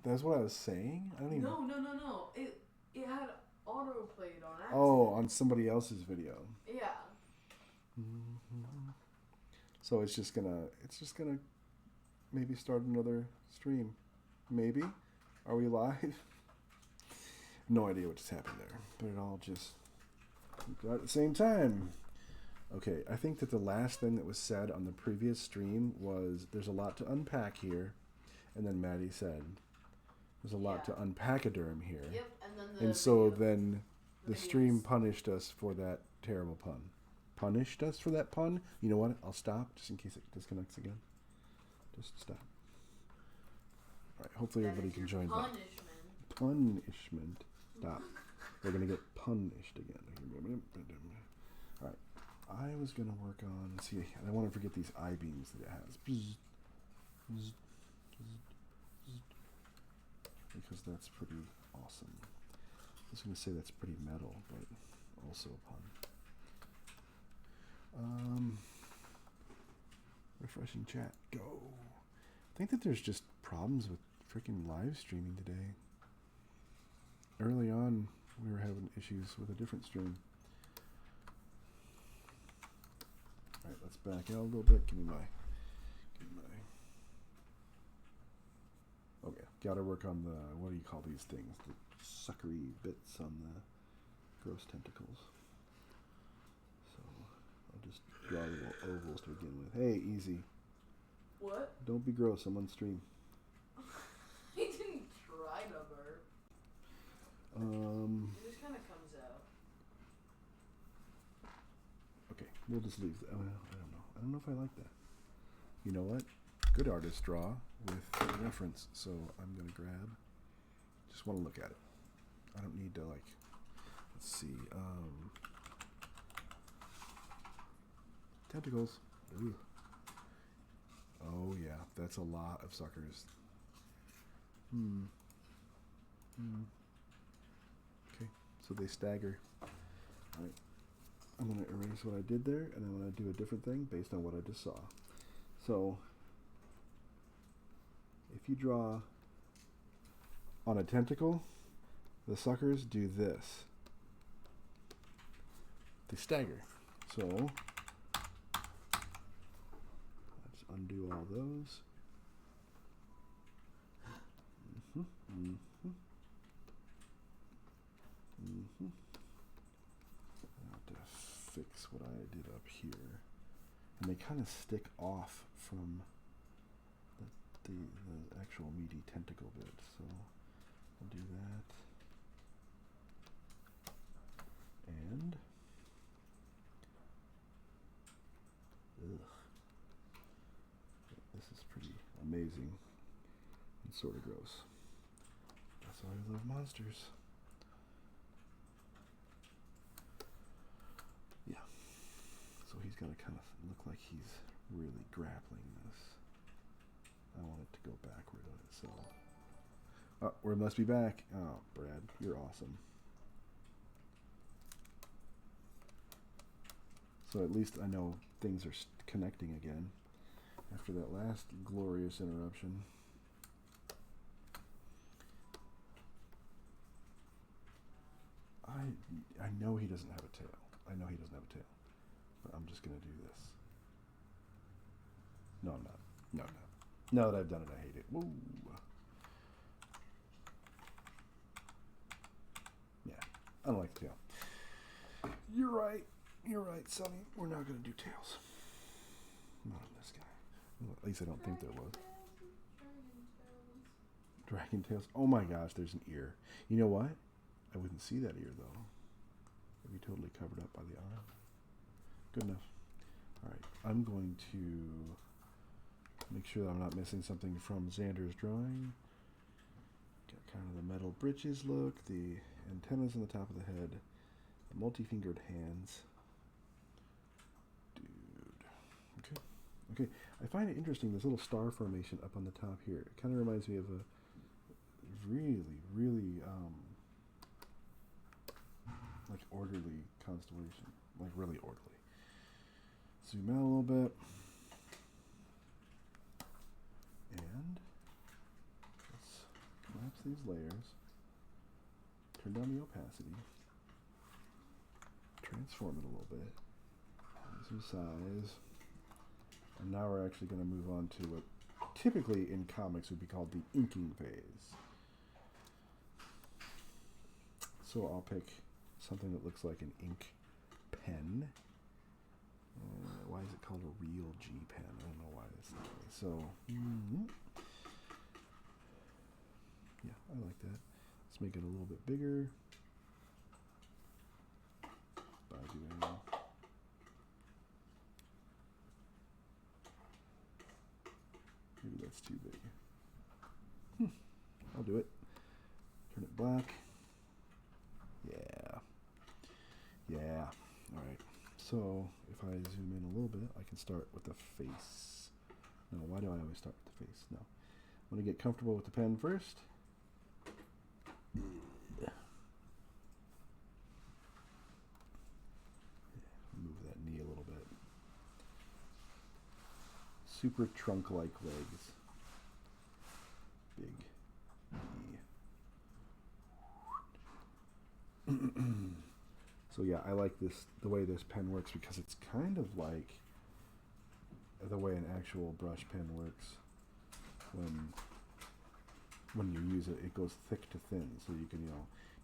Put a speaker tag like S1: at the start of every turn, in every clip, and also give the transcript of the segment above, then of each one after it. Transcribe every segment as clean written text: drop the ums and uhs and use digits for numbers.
S1: That's what I was saying. I don't even.
S2: No. It had autoplayed on accident.
S1: Oh, on somebody else's video.
S2: Yeah.
S1: Mm-hmm. So it's just gonna maybe start another stream. Maybe. Are we live? No idea what just happened there, but it all just at the same time. Okay, I think that the last thing that was said on the previous stream was there's a lot to unpack here, and then Maddie said there's a lot to unpackaderm here.
S2: Yep,
S1: and so then the stream punished us for that terrible pun. Punished us for that pun? You know what? I'll stop just in case it disconnects again. Just stop. All right, hopefully everybody can join that. Punishment. Stop. We're going to get punished again. All right. I was going to work on... See, I don't want to forget these I-beams that it has. Because that's pretty awesome. I was going to say that's pretty metal, but also a pun. Refreshing chat. Go. I think that there's just problems with freaking live streaming today. Early on, we were having issues with a different stream. All right, let's back out a little bit. Give me my. Okay, gotta work on the, what do you call these things? The suckery bits on the gross tentacles. So I'll just draw little ovals to begin with. Hey, easy.
S2: What?
S1: Don't be gross. I'm on stream.
S2: He didn't try to burp. It just kind of comes out.
S1: Okay, we'll just leave. I don't know. I don't know if I like that. You know what? Good artists draw with reference, so I'm gonna grab. Just want to look at it. I don't need to like. Let's see. Tentacles. Ooh. Oh yeah, that's a lot of suckers. Okay, so they stagger. All right. I'm gonna erase what I did there, and I'm gonna do a different thing based on what I just saw. So, if you draw on a tentacle, the suckers do this. They stagger. So, let's undo all those. I have to fix what I did up here. And they kind of stick off from the actual meaty tentacle bit. So I'll do that. And this is pretty amazing and sort of gross. That's why I love monsters. Yeah. So he's got to kind of look like he's really grappling this. I want it to go backward on itself. Oh, we must be back. Oh, Brad, you're awesome. So at least I know things are connecting again after that last glorious interruption. I know he doesn't have a tail. But I'm just going to do this. No, I'm not. No. Now that I've done it, I hate it. Woo. Yeah, I don't like the tail. You're right, Sonny. We're not going to do tails. Not on this guy. Well, at least I don't think there was. Dragon tails. Oh my gosh, there's an ear. You know what? I wouldn't see that ear though. It'd be totally covered up by the arm. Good enough. All right, I'm going to make sure that I'm not missing something from Xander's drawing. Got kind of the metal britches look, the antennas on the top of the head, the multi-fingered hands. Dude. Okay. I find it interesting, this little star formation up on the top here. It kind of reminds me of a really, really like orderly constellation. Like really orderly. Zoom out a little bit. And let's come these layers, turn down the opacity, transform it a little bit, some size, and now we're actually going to move on to what typically in comics would be called the inking phase. So I'll pick something that looks like an ink pen. Why is it called a real G pen? I don't know why that's that way. So, yeah, I like that. Let's make it a little bit bigger by doing. Maybe that's too big. I'll do it. Turn it black. Yeah. Yeah. All right. So if I zoom in a little bit, I can start with the face. No, why do I always start with the face? No. I want to get comfortable with the pen first. Move that knee a little bit. Super trunk-like legs. Big knee. So yeah, I like the way this pen works because it's kind of like the way an actual brush pen works. When you use it, it goes thick to thin, so you can,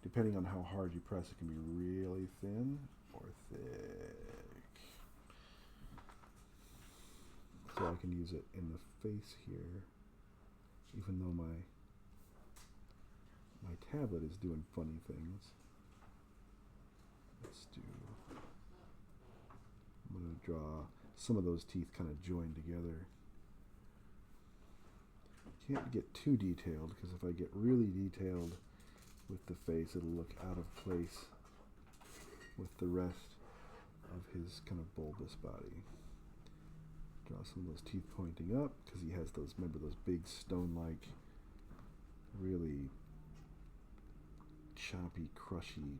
S1: depending on how hard you press, it can be really thin or thick. So I can use it in the face here, even though my tablet is doing funny things. I'm going to draw some of those teeth kind of joined together. Can't get too detailed because if I get really detailed with the face, it'll look out of place with the rest of his kind of bulbous body. Draw some of those teeth pointing up because he has those, remember those big stone-like, really choppy, crushy.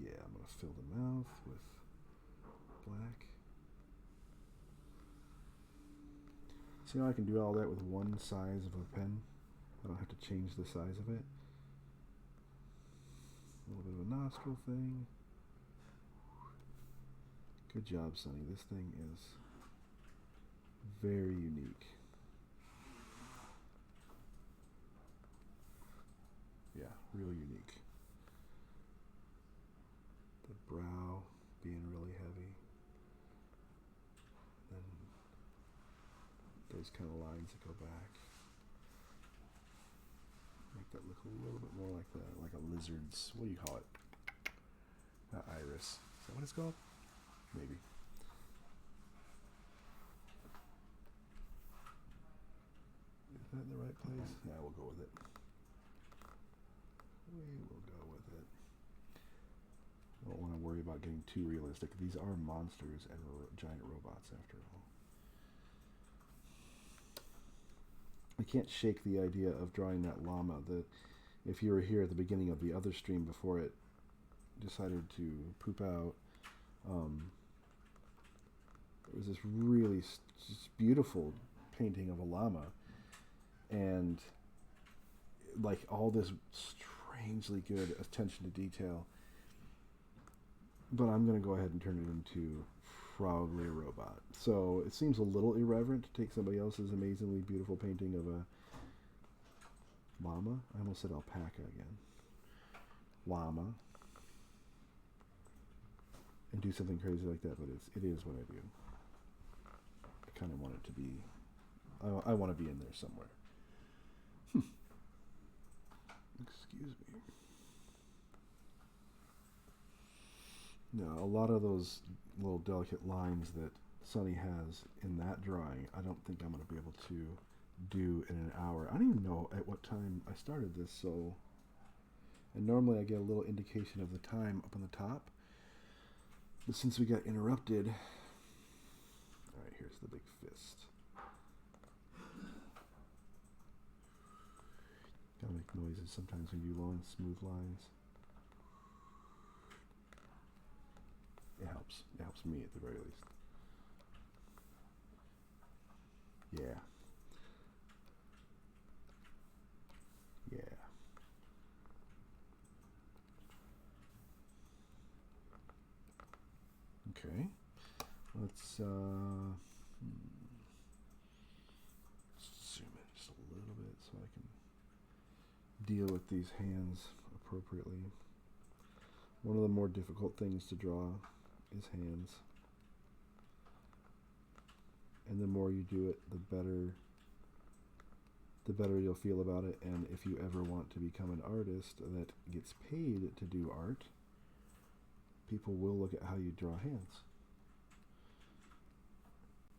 S1: Yeah, I'm going to fill the mouth with black. See how I can do all that with one size of a pen? I don't have to change the size of it. A little bit of a nostril thing. Good job, Sonny. This thing is very unique. Yeah, really unique. The brow being really heavy. And those kind of lines that go back. Make that look a little bit more like a lizard's, what do you call it? Not iris. Is that what it's called? Maybe. Is that in the right place? Yeah, we'll go with it. We will go with it. I don't want to worry about getting too realistic. These are monsters and giant robots after all. I can't shake the idea of drawing that llama. If you were here at the beginning of the other stream before it decided to poop out, it was this really just beautiful painting of a llama, and like all this strangely good attention to detail. But I'm going to go ahead and turn it into probably a robot. So it seems a little irreverent to take somebody else's amazingly beautiful painting of a llama. I almost said alpaca again. Llama. And do something crazy like that, but it is what I do. I kind of want it to be, I want to be in there somewhere. Excuse me. Now, a lot of those little delicate lines that Sonny has in that drawing, I don't think I'm going to be able to do in an hour. I don't even know at what time I started this, so... And normally I get a little indication of the time up on the top. But since we got interrupted... Alright, here's the big fist. Gotta make noises sometimes when you do long, smooth lines. It helps. It helps me at the very least. Yeah. Yeah. Okay. Let's zoom in just a little bit so I can deal with these hands appropriately. One of the more difficult things to draw is hands. And the more you do it, the better you'll feel about it. And if you ever want to become an artist that gets paid to do art, people will look at how you draw hands.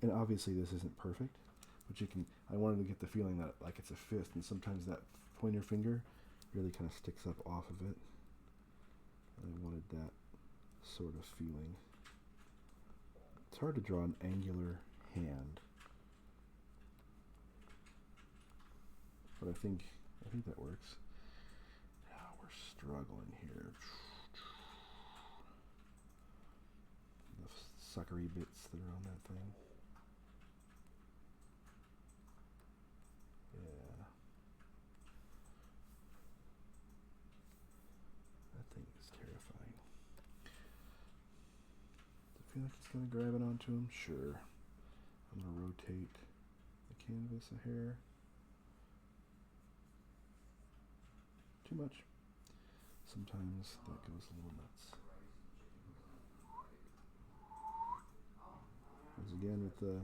S1: And obviously this isn't perfect, but I wanted to get the feeling that like it's a fist, and sometimes that pointer finger really kind of sticks up off of it. And I wanted that sort of feeling. It's hard to draw an angular hand, but I think that works. Now we're struggling here. The suckery bits that are on that thing. Yeah. That thing is terrifying. Do I feel like he's going to grab it onto him? Sure. I'm going to rotate the canvas a hair. Too much. Sometimes that goes a little nuts. Once again with the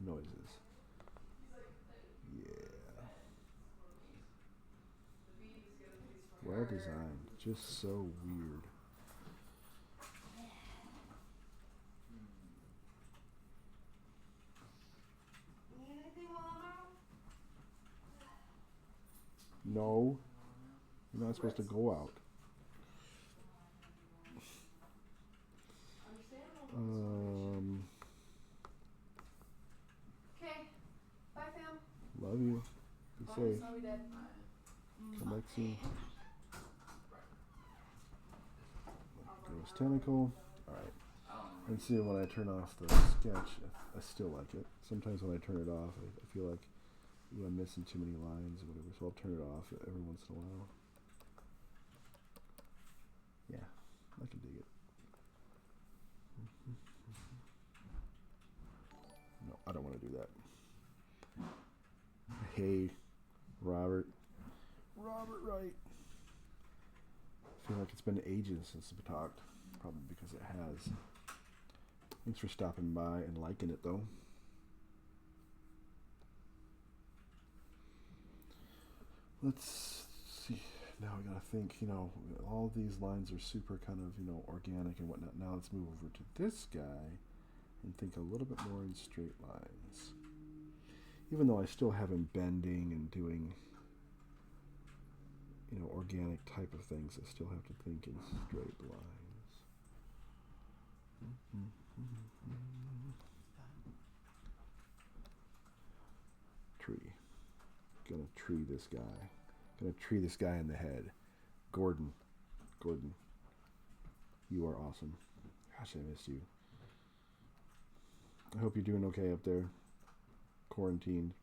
S1: noises. Yeah. Well designed. Just so weird. No. You're not supposed to go out.
S2: Okay. Bye, fam.
S1: Love you. Be safe.
S2: Love you, Dad.
S1: Come back soon. Gross tentacle. Alright. And see, when I turn off the sketch, I still like it. Sometimes when I turn it off, I feel like I'm missing too many lines or whatever, so I'll turn it off every once in a while. Yeah, I can dig it. No, I don't want to do that. Hey, Robert. Robert Wright. I feel like it's been ages since we talked. Probably because it has. Thanks for stopping by and liking it, though. Let's see. Now we gotta think, all these lines are super kind of, organic and whatnot. Now let's move over to this guy and think a little bit more in straight lines. Even though I still have him bending and doing, organic type of things, I still have to think in straight lines. Tree. Gonna tree this guy. Gonna tree this guy in the head. Gordon, you are awesome. Gosh, I missed you. I hope you're doing okay up there. Quarantined.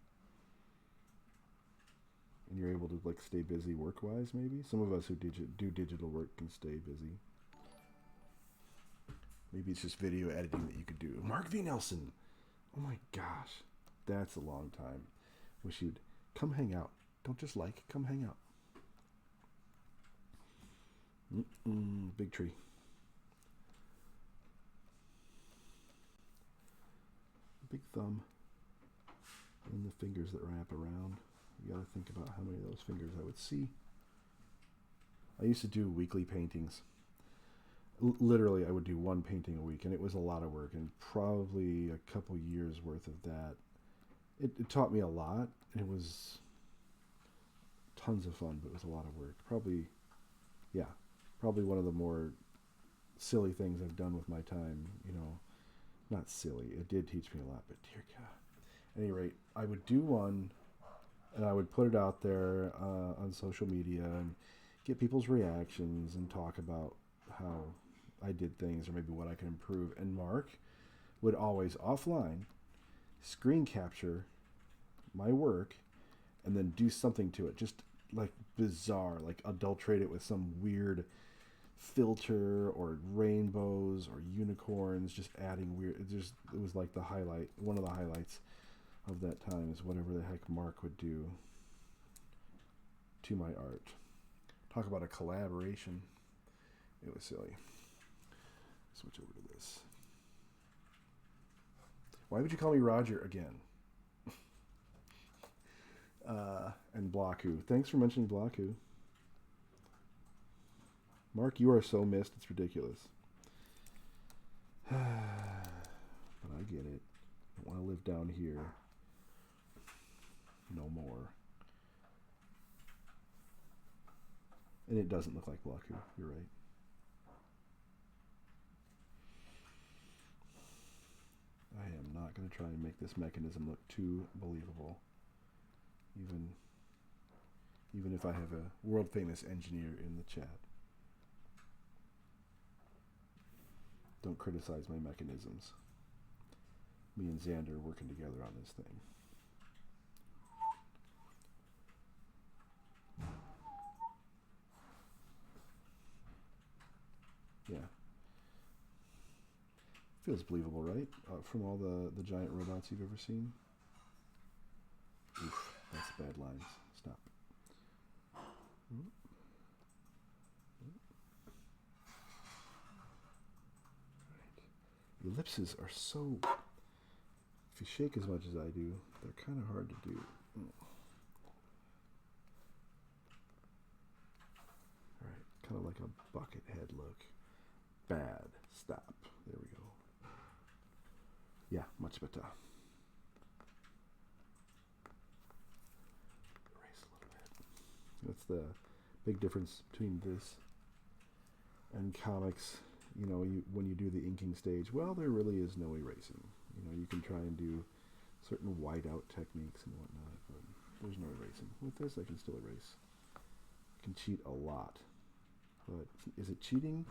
S1: And you're able to stay busy work-wise, maybe? Some of us who do digital work can stay busy. Maybe it's just video editing that you could do. Mark V. Nelson. Oh my gosh. That's a long time. Wish you'd come hang out. Don't just come hang out. Big tree. Big thumb. And the fingers that wrap around. You gotta think about how many of those fingers I would see. I used to do weekly paintings. Literally, I would do one painting a week, and it was a lot of work, and probably a couple years worth of that. It taught me a lot, and it was tons of fun, but it was a lot of work. Probably one of the more silly things I've done with my time, Not silly, it did teach me a lot, but dear God. At any rate, I would do one, and I would put it out there on social media and get people's reactions and talk about how I did things or maybe what I could improve. And Mark would always offline screen capture my work and then do something to it, just bizarre, adulterate it with some weird filter or rainbows or unicorns, just adding weird. It was like the highlight. One of the highlights of that time is whatever the heck Mark would do to my art. Talk about a collaboration. It was silly. Switch over to this. Why would you call me Roger again? And Blocku. Thanks for mentioning Blocku. Mark, you are so missed, it's ridiculous. But I get it. I want to live down here. No more. And it doesn't look like Blocku. You're right. I am not going to try and make this mechanism look too believable. Even if I have a world famous engineer in the chat. Don't criticize my mechanisms. Me and Xander are working together on this thing. Yeah. Feels believable, right? From all the giant robots you've ever seen. Oof, that's bad lines. Stop. The ellipses are so... If you shake as much as I do, they're kind of hard to do. Alright, kind of like a bucket head look. Bad. Stop. There we go. Yeah, much better. Erase a little bit. That's the big difference between this and comics. You know, when you do the inking stage, well, there really is no erasing. You know, you can try and do certain whiteout techniques and whatnot, but there's no erasing. With this, I can still erase. I can cheat a lot. But is it cheating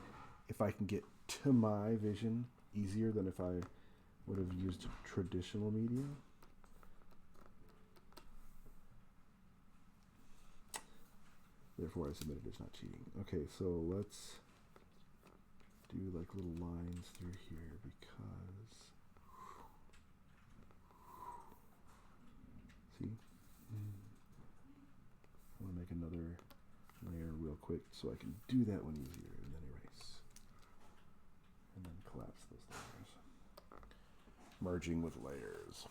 S1: if I can get to my vision easier than if I would have used traditional media? Therefore, I submitted it's not cheating. Okay, so let's do like little lines through here because, see, I want to make another layer real quick so I can do that one easier and then erase. And then collapse those layers. Merging with layers.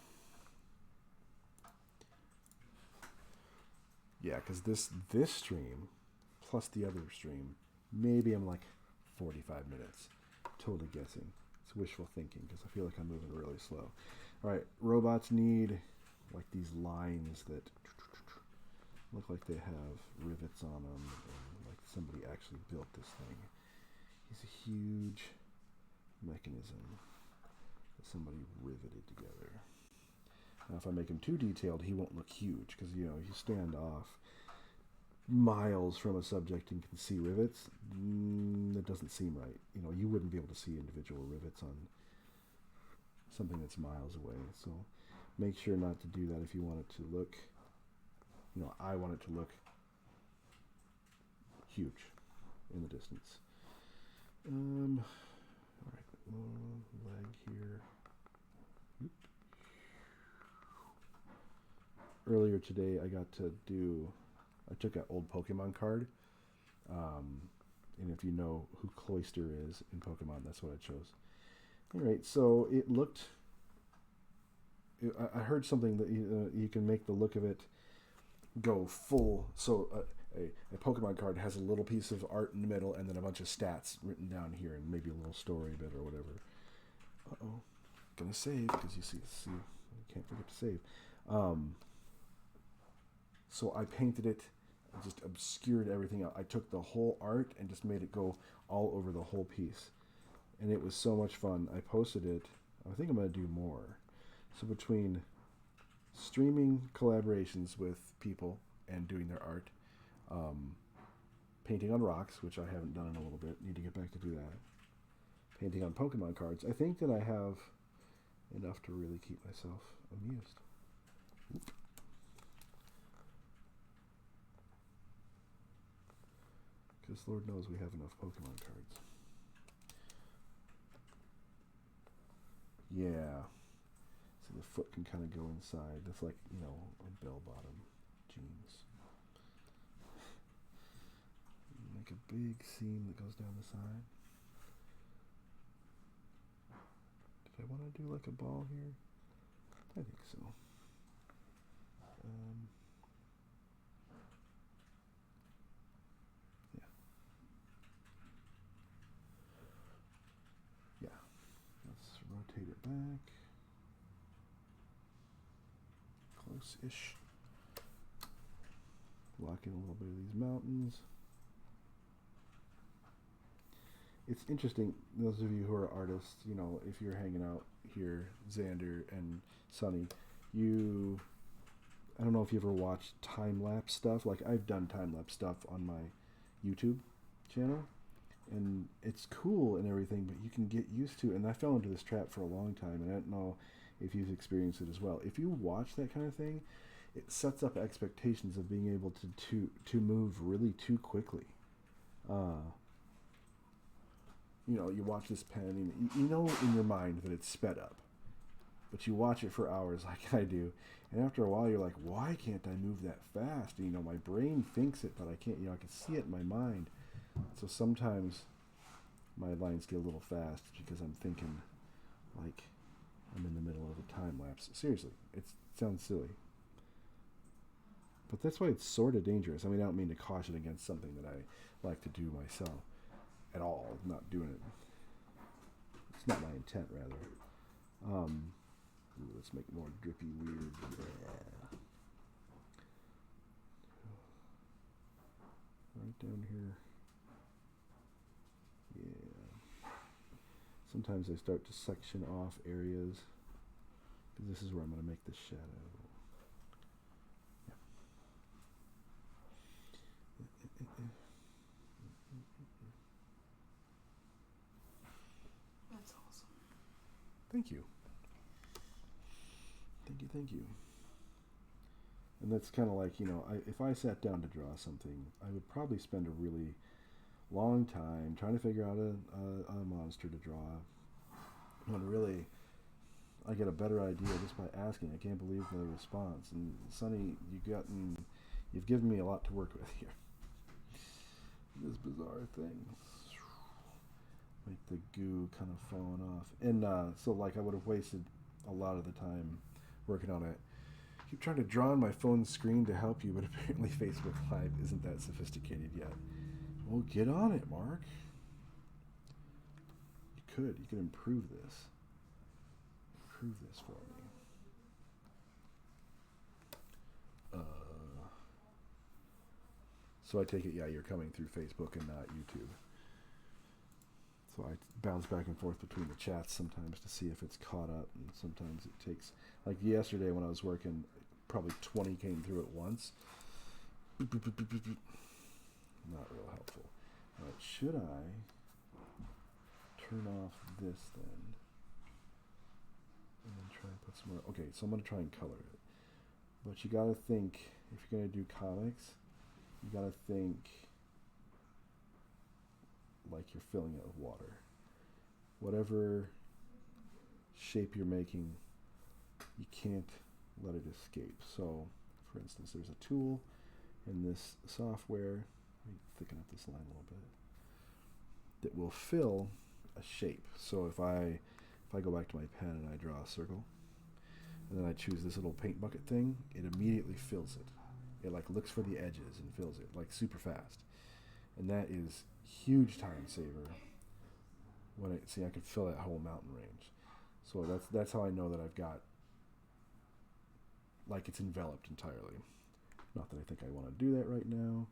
S1: Yeah, because this stream plus the other stream, maybe I'm like 45 minutes. Totally guessing. It's wishful thinking because I feel like I'm moving really slow. All right, robots need like these lines that look like they have rivets on them, and like somebody actually built this thing. It's a huge mechanism that somebody riveted together. Now, if I make him too detailed, he won't look huge because, you know, you stand off miles from a subject and can see rivets. That doesn't seem right. You know, you wouldn't be able to see individual rivets on something that's miles away. So make sure not to do that if you want it to look, you know, I want it to look huge in the distance. All right, leg here. Earlier today, I took an old Pokemon card, and if you know who Cloyster is in Pokemon, that's what I chose. All right, so it looked. I heard something that you can make the look of it go full. So a Pokemon card has a little piece of art in the middle, and then a bunch of stats written down here, and maybe a little story bit or whatever. Gonna save because you see, you can't forget to save. So I painted it, just obscured everything out. I took the whole art and just made it go all over the whole piece. And it was so much fun. I posted it. I think I'm going to do more. So between streaming collaborations with people and doing their art, painting on rocks, which I haven't done in a little bit, need to get back to do that, painting on Pokemon cards, I think that I have enough to really keep myself amused. Because Lord knows we have enough Pokemon cards. Yeah. So the foot can kind of go inside. That's like, you know, a bell bottom jeans. Make a big seam that goes down the side. Did I want to do like a ball here? I think so. Yeah. Yeah. Let's rotate it back. Close-ish. Lock in a little bit of these mountains. It's interesting, those of you who are artists, you know, if you're hanging out here, Xander and Sunny, I don't know if you ever watched time-lapse stuff. Like, I've done time-lapse stuff on my YouTube channel, and it's cool and everything, but you can get used to it. And I fell into this trap for a long time, and I don't know if you've experienced it as well. If you watch that kind of thing, it sets up expectations of being able to move really too quickly. You know, you watch this pen, and you know in your mind that it's sped up, but you watch it for hours like I do, and after a while you're like, why can't I move that fast? And, you know, my brain thinks it, but I can't, you know, I can see it in my mind. So sometimes my lines get a little fast because I'm thinking like I'm in the middle of a time lapse. Seriously, it sounds silly. But that's why it's sort of dangerous. I mean, I don't mean to caution against something that I like to do myself at all. I'm not doing it. It's not my intent, rather. Ooh, let's make more drippy weird. Yeah. Right down here. Yeah. Sometimes I start to section off areas because this is where I'm going to make the shadow.
S2: That's awesome.
S1: Thank you. Thank you. And that's kind of like, you know, if I sat down to draw something, I would probably spend a really long time trying to figure out a monster to draw. When really, I get a better idea just by asking. I can't believe the response. And Sonny, you've given me a lot to work with here. This bizarre thing. Like the goo kind of falling off. And so like I would have wasted a lot of the time working on it. I keep trying to draw on my phone screen to help you, but apparently Facebook Live isn't that sophisticated yet. Well, get on it, Mark. You could improve this. Improve this for me. So I take it, yeah, you're coming through Facebook and not YouTube. So I bounce back and forth between the chats sometimes to see if it's caught up, and sometimes it takes, like yesterday when I was working, probably 20 came through at once. Boop, boop, boop, boop, boop, boop. Not real helpful. All right, should I turn off this then? And then try and put some more, okay, so I'm going to try and color it. But you got to think, if you're going to do comics, you got to think like you're filling it with water. Whatever shape you're making, you can't let it escape. So, for instance, there's a tool in this software, let me thicken up this line a little bit, that will fill a shape. So if I go back to my pen and I draw a circle, and then I choose this little paint bucket thing, it immediately fills it. It like looks for the edges and fills it like super fast. And that is huge time saver. When I could fill that whole mountain range. So that's how I know that I've got, like, it's enveloped entirely. Not that I think I want to do that right now,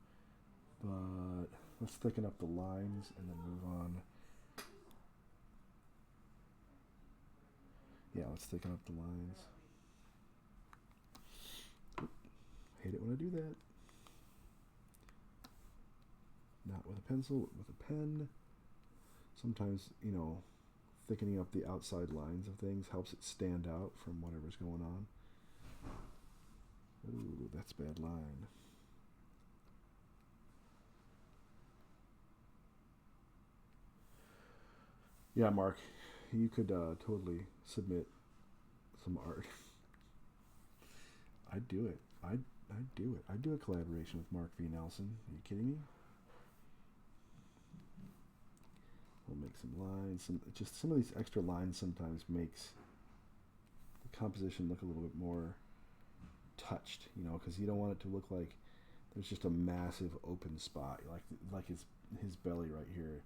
S1: but let's thicken up the lines and then move on. Yeah, let's thicken up the lines. Oop, hate it when I do that. Not with a pencil, with a pen. Sometimes, you know, thickening up the outside lines of things helps it stand out from whatever's going on. Ooh, that's a bad line. Yeah, Mark, you could totally submit some art. I'd do it. I'd do it. I'd do a collaboration with Mark V. Nelson. Are you kidding me? We'll make some lines. Some of these extra lines sometimes makes the composition look a little bit more touched, you know, because you don't want it to look like there's just a massive open spot, like his belly right here.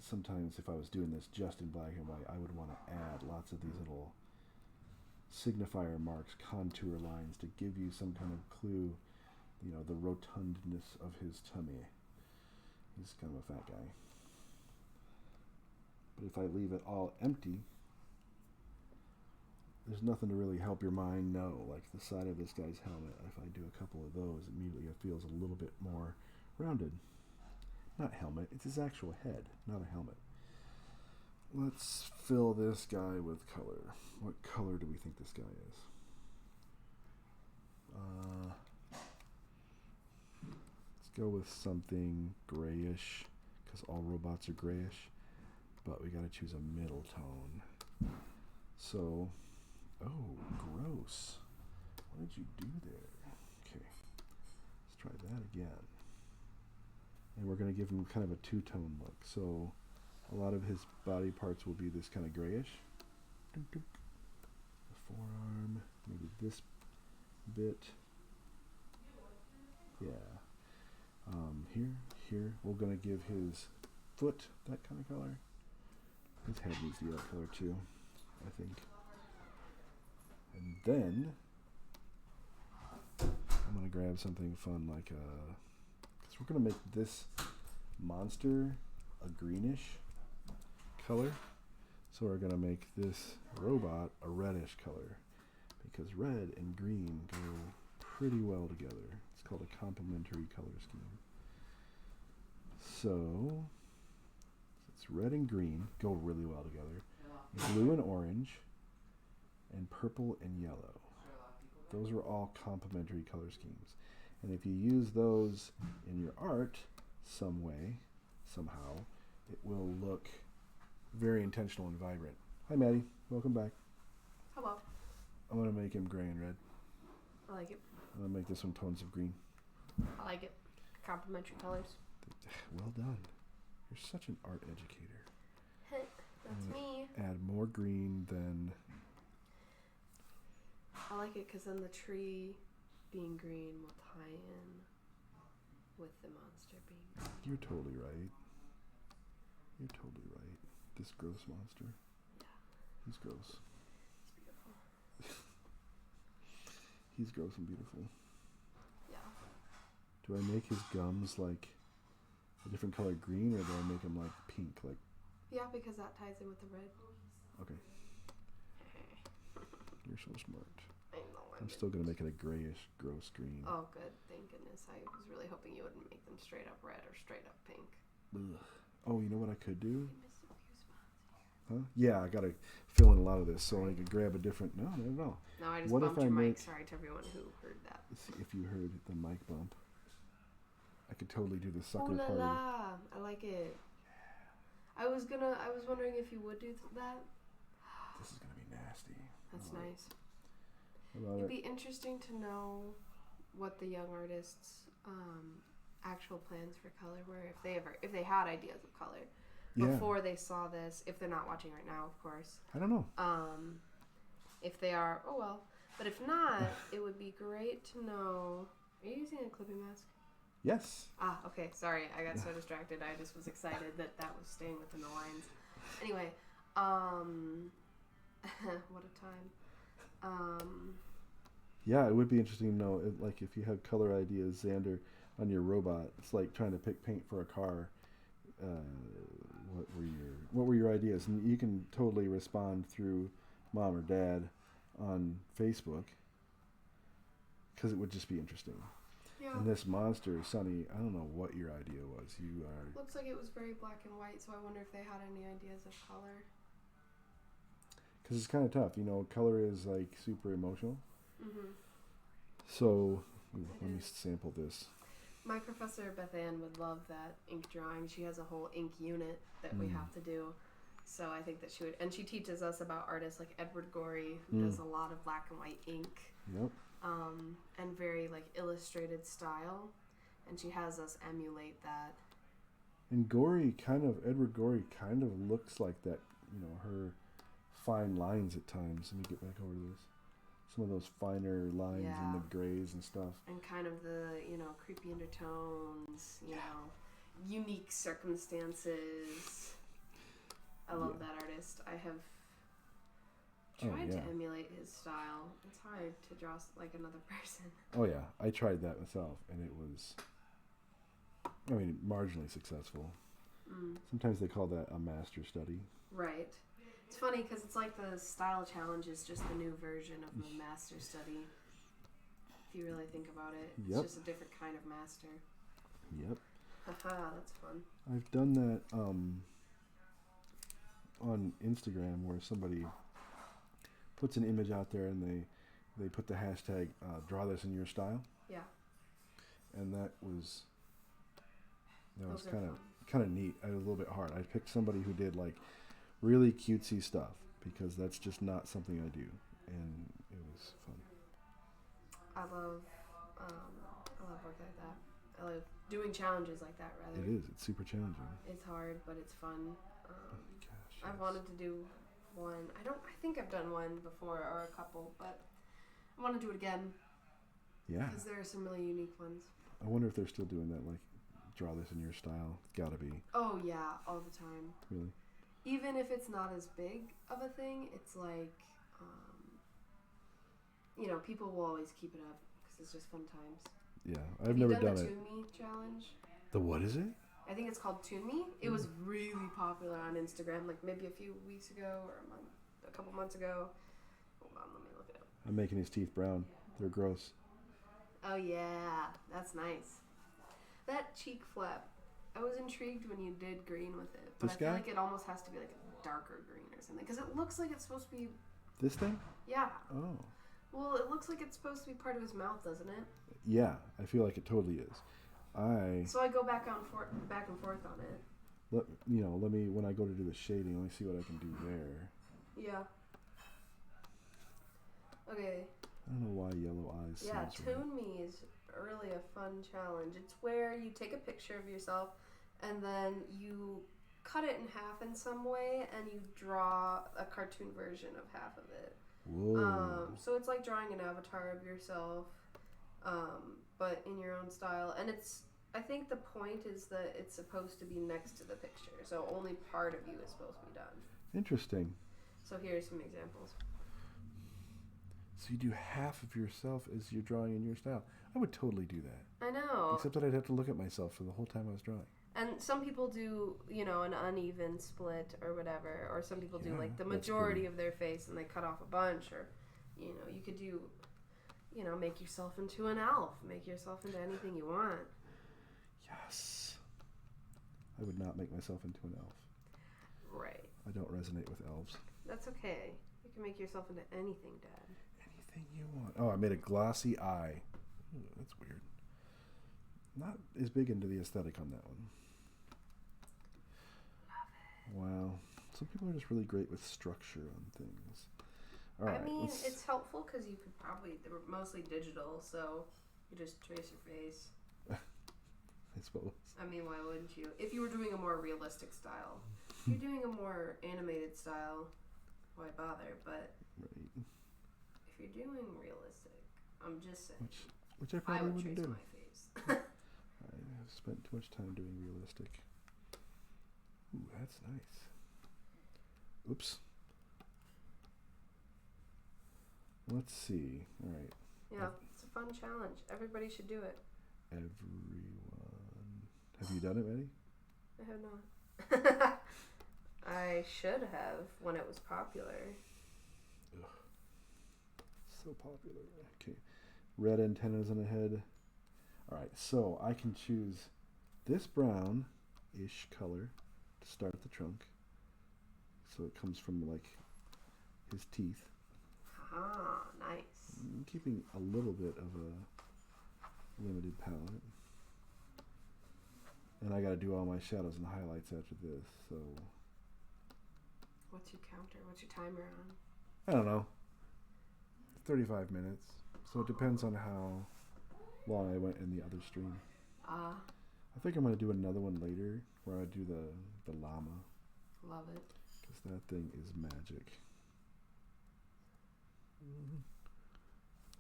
S1: Sometimes if I was doing this just in black and white, I would want to add lots of these little signifier marks, contour lines to give you some kind of clue, you know, the rotundness of his tummy. He's kind of a fat guy. But if I leave it all empty, there's nothing to really help your mind know. Like the side of this guy's helmet, if I do a couple of those, immediately it feels a little bit more rounded. Not helmet, it's his actual head, not a helmet. Let's fill this guy with color. What color do we think this guy is? Let's go with something grayish, because all robots are grayish, but we gotta choose a middle tone. So, oh, gross. What did you do there? Okay, let's try that again. And we're gonna give him kind of a two-tone look. So, a lot of his body parts will be this kind of grayish. The forearm, maybe this bit. Yeah. Here, we're gonna give his foot that kind of color. His head needs to be that color too, I think. And then I'm gonna grab something fun like because we're gonna make this monster a greenish color. So we're gonna make this robot a reddish color because red and green go pretty well together. It's called a complementary color scheme. So it's red and green go really well together. Blue and orange and purple and yellow. Those are all complementary color schemes. And if you use those in your art some way, somehow, it will look very intentional and vibrant. Hi, Maddie. Welcome back.
S2: Hello.
S1: I'm going to make him gray and red.
S2: I like it.
S1: I'm going to make this one tones of green.
S2: I like it. Complementary colors.
S1: Well done. You're such an art educator.
S2: That's me.
S1: Add more green than...
S2: I like it because then the tree being green will tie in with the monster being green.
S1: You're totally right. You're totally right. This gross monster.
S2: Yeah.
S1: He's gross.
S2: It's beautiful.
S1: He's gross and beautiful.
S2: Yeah.
S1: Do I make his gums like a different color green, or do I make him like pink? Like
S2: Yeah, because that ties in with the red.
S1: okay. You're so smart.
S2: I know.
S1: I'm still gonna make it a grayish, gross green.
S2: Oh, good. Thank goodness. I was really hoping you wouldn't make them straight up red or straight up pink.
S1: Ugh. Oh, you know what I could do?
S2: I missed a few spots.
S1: Huh? Yeah, I gotta fill in a lot of this, so I could grab a different. No, not at all.
S2: No, I just
S1: What
S2: bumped
S1: if I
S2: your mic.
S1: make-
S2: Sorry to everyone who heard that.
S1: See if you heard the mic bump. I could totally do the
S2: Ooh
S1: sucker
S2: la
S1: party.
S2: la! I like it. I was wondering if you would do that.
S1: This is gonna be nasty.
S2: That's
S1: I love
S2: nice.
S1: it. I love
S2: It'd
S1: it.
S2: be interesting to know what the young artists' actual plans for color were, if they had ideas of color
S1: Yeah.
S2: before they saw this. If they're not watching right now, of course.
S1: I don't know.
S2: If they are, oh well. But if not, it would be great to know. Are you using a clipping mask?
S1: Yes.
S2: Ah, okay. Sorry, I got so distracted. I just was excited that was staying within the lines. Anyway, what a time.
S1: Yeah, it would be interesting to know, like, if you have color ideas, Xander, on your robot. It's like trying to pick paint for a car. What were your ideas? And you can totally respond through mom or dad on Facebook, because it would just be interesting.
S2: Yeah.
S1: And this monster, Sonny, I don't know what your idea was. You are...
S2: Looks like it was very black and white, so I wonder if they had any ideas of color.
S1: Because it's kind of tough, you know. Color is like super emotional.
S2: Mm-hmm.
S1: So let me sample this.
S2: My professor Beth Ann would love that ink drawing. She has a whole ink unit that we have to do. So I think that she would, and she teaches us about artists like Edward Gorey, who does a lot of black and white ink,
S1: Yep.
S2: and very like illustrated style, and she has us emulate that.
S1: And Edward Gorey kind of looks like that, her fine lines at times. Let me get back over to this. Some of those finer lines and the grays and stuff.
S2: And kind of the, creepy undertones, unique circumstances. I love that artist. I have tried to emulate his style. It's hard to draw like another person.
S1: Oh, yeah. I tried that myself, and it was, marginally successful. Sometimes they call that a master study.
S2: Right. It's funny because it's like the style challenge is just the new version of the master study. If you really think about it, it's just a different kind of master.
S1: Yep.
S2: Haha, that's fun.
S1: I've done that on Instagram where somebody puts an image out there and they put the hashtag draw this in your style.
S2: Yeah.
S1: And that was kind of neat. It was a little bit hard. I picked somebody who did like really cutesy stuff because that's just not something I do, and it was fun.
S2: I love work like that. I love doing challenges like that. Rather,
S1: it is. It's super challenging.
S2: It's hard, but it's fun.
S1: Gosh,
S2: I've wanted to do one. I think I've done one before or a couple, but I want to do it again.
S1: Yeah.
S2: Because there are some really unique ones.
S1: I wonder if they're still doing that, like draw this in your style. Gotta be.
S2: Oh yeah, all the time.
S1: Really?
S2: Even if it's not as big of a thing, it's like, people will always keep it up because it's just fun times.
S1: Yeah, I've never done
S2: the
S1: it.
S2: Tune Me challenge?
S1: The what is it?
S2: I think it's called Tune Me. It was really popular on Instagram, like maybe a few weeks ago or a couple months ago. Hold on, let me look it up.
S1: I'm making his teeth brown. They're gross.
S2: Oh yeah, that's nice. That cheek flap. I was intrigued when you did green with it, but I feel like it almost has to be like a darker green or something because it looks like it's supposed to be.
S1: This thing?
S2: Yeah.
S1: Oh.
S2: Well, it looks like it's supposed to be part of his mouth, doesn't it?
S1: Yeah, I feel like it totally is.
S2: So I go back and forth on it.
S1: Let me when I go to do the shading, let me see what I can do there.
S2: Yeah. Okay.
S1: I don't know why yellow eyes.
S2: Yeah, Tune Me is really a fun challenge. It's where you take a picture of yourself and then you cut it in half in some way and you draw a cartoon version of half of it.
S1: Whoa.
S2: So it's like drawing an avatar of yourself, but in your own style. And I think the point is that it's supposed to be next to the picture, so only part of you is supposed to be done.
S1: Interesting.
S2: So here's some examples.
S1: So you do half of yourself as you're drawing in your style. I would totally do that.
S2: I know.
S1: Except that I'd have to look at myself for the whole time I was drawing.
S2: And some people do, an uneven split or whatever, or some people do like the majority of their face and they cut off a bunch, or, you could do, make yourself into an elf, make yourself into anything you want. Yes.
S1: I would not make myself into an elf.
S2: Right.
S1: I don't resonate with elves.
S2: That's okay. You can make yourself into anything, Dad.
S1: Anything you want. Oh, I made a glossy eye. Ooh, that's weird. Not as big into the aesthetic on that one. Wow. Some people are just really great with structure on things. All right,
S2: it's helpful because you could they were mostly digital, so you just trace your face.
S1: I suppose.
S2: Why wouldn't you? If you were doing a more realistic style. If you're doing a more animated style, why bother? But if you're doing realistic, I'm just saying.
S1: Which I probably
S2: would
S1: wouldn't
S2: trace
S1: do.
S2: my face.
S1: I have spent too much time doing realistic. Ooh, that's nice. Oops. Let's see. All right.
S2: Yeah, it's a fun challenge. Everybody should do it.
S1: Everyone. Have you done it, Maddie?
S2: I have not. I should have when it was popular.
S1: Ugh. So popular. Okay. Red antennas on the head. All right, so I can choose this brown-ish color to start the trunk. So it comes from like his teeth.
S2: Ah, nice.
S1: I'm keeping a little bit of a limited palette. And I got to do all my shadows and highlights after this, so
S2: What's your counter? What's your timer on?
S1: I don't know. 35 minutes. So it depends on how long I went in the other stream.
S2: Ah.
S1: I think I'm going to do another one later where I do the llama.
S2: Love it.
S1: Because that thing is magic.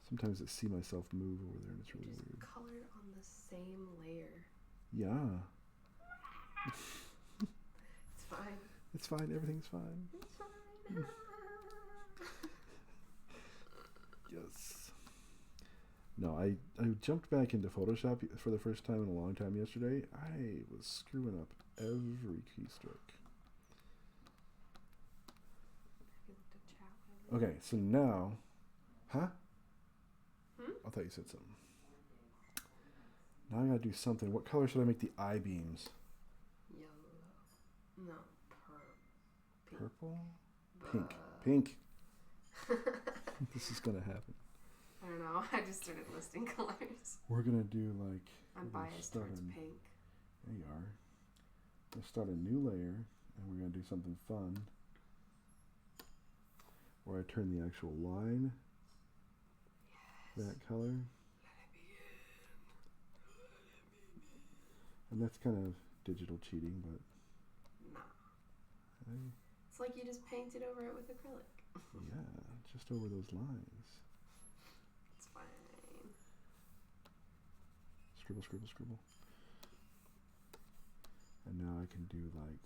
S1: Sometimes I see myself move over there and it's really weird.
S2: Colored on the same layer.
S1: Yeah.
S2: It's fine.
S1: It's fine. Everything's fine.
S2: It's fine.
S1: Yes. No, I jumped back into Photoshop for the first time in a long time yesterday. I was screwing up every keystroke. Okay, so now... Huh? I thought you said something. Now I gotta do something. What color should I make the I-beams?
S2: Yellow. No,
S1: purple. Pink. Pink. This is gonna happen.
S2: I don't know. I just started listing colors.
S1: We're gonna do like...
S2: I'm biased towards pink.
S1: There you are. Let's start a new layer, and we're gonna do something fun. Where I turn the actual line that color. And that's kind of digital cheating, but...
S2: Nah. It's like you just painted over it with acrylic.
S1: Yeah, just over those lines.
S2: It's fine.
S1: Scribble, scribble, scribble. And now I can do like,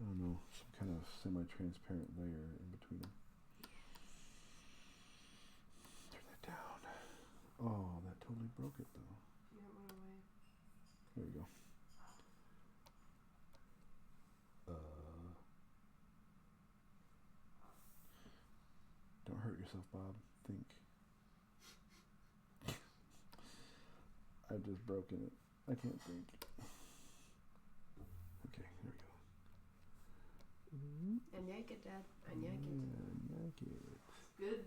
S1: I don't know, some kind of semi-transparent layer in between them. Turn that down. Oh, that totally broke it though.
S2: Yeah, it went away.
S1: There we go. Don't hurt yourself, Bob. Think. I've just broken it. I can't think. Okay, there we go.
S2: And yank it, Dad. And yank it.
S1: Yank it.
S2: Good.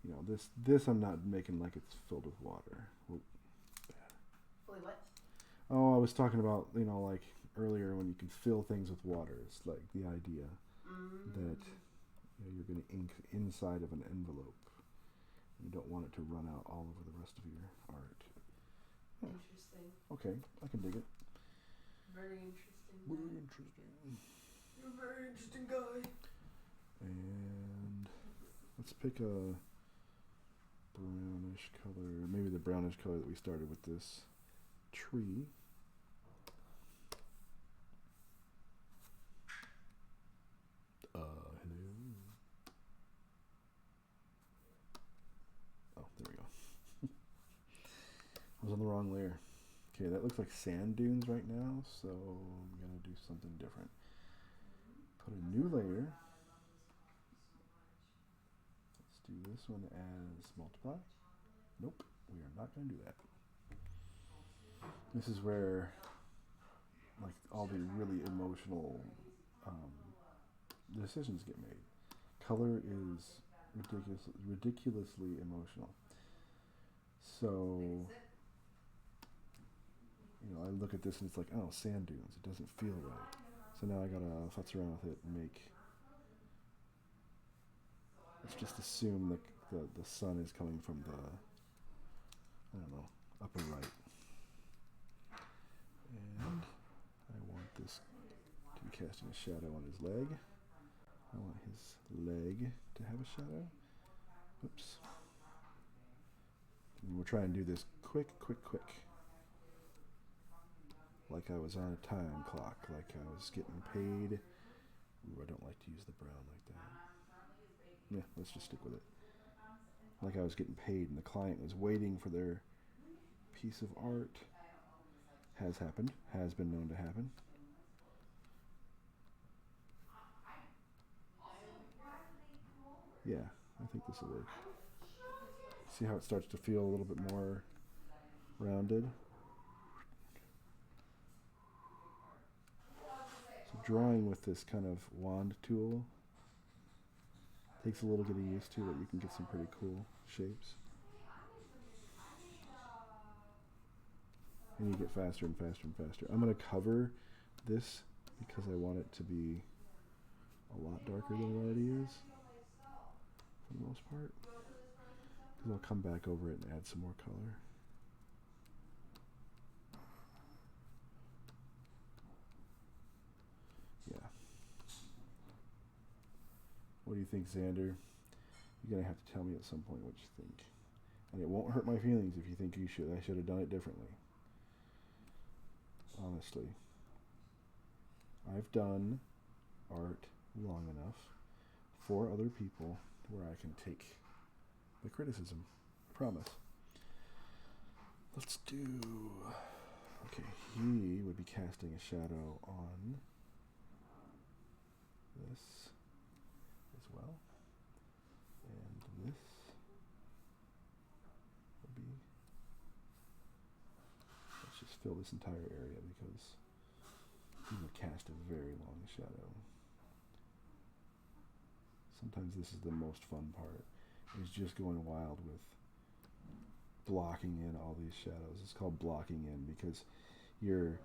S1: You know, this I'm not making like it's filled with water. Oh, bad.
S2: Fully what?
S1: Oh, I was talking about, you know, like earlier when you can fill things with water. It's like the idea that you're going to ink inside of an envelope. You don't want it to run out all over the rest of your art. Yeah.
S2: Interesting.
S1: Okay, I can dig it.
S2: Very interesting.
S1: Very interesting.
S2: You're a very interesting guy.
S1: And let's pick a brownish color, maybe the brownish color that we started with this tree. Hello. Oh, there we go. I was on the wrong layer. Okay, that looks like sand dunes right now, so I'm gonna do something different. Put a new layer. Let's do this one as multiply. Nope, we are not gonna do that. This is where like all the really emotional decisions get made. Color is ridiculously emotional. So, you know, I look at this and it's like, oh, sand dunes. It doesn't feel right. So now I gotta futz around with it and make. Let's just assume that the sun is coming from the, I don't know, upper right. And I want this to be casting a shadow on his leg. I want his leg to have a shadow. Oops. And we'll try and do this quick. Like I was on a time clock, like I was getting paid. Ooh, I don't like to use the brown like that. Yeah, let's just stick with it. Like I was getting paid and the client was waiting for their piece of art. Has happened, has been known to happen. Yeah, I think this will work. See how it starts to feel a little bit more rounded? So drawing with this kind of wand tool takes a little getting used to, but you can get some pretty cool shapes. And you get faster and faster and faster. I'm going to cover this because I want it to be a lot darker than it already is, for the most part. Because I'll come back over it and add some more color. Yeah. What do you think, Xander? You're going to have to tell me at some point what you think. And it won't hurt my feelings if you think I should have done it differently. Honestly. I've done art long enough for other people where I can take the criticism. I promise. Let's do... Okay, he would be casting a shadow on this as well. And this would be... Let's just fill this entire area because he would cast a very long shadow. Sometimes this is the most fun part, is just going wild with blocking in all these shadows. It's called blocking in because you're,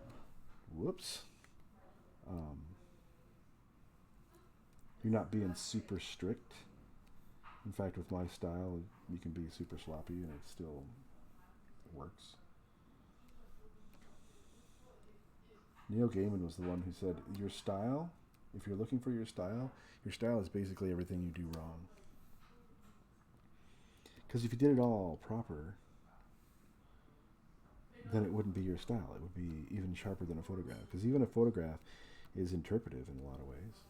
S1: you're not being super strict. In fact, with my style, you can be super sloppy and it still works. Neil Gaiman was the one who said, your style, if you're looking for your style is basically everything you do wrong. Because if you did it all proper, then it wouldn't be your style. It would be even sharper than a photograph. Because even a photograph is interpretive in a lot of ways.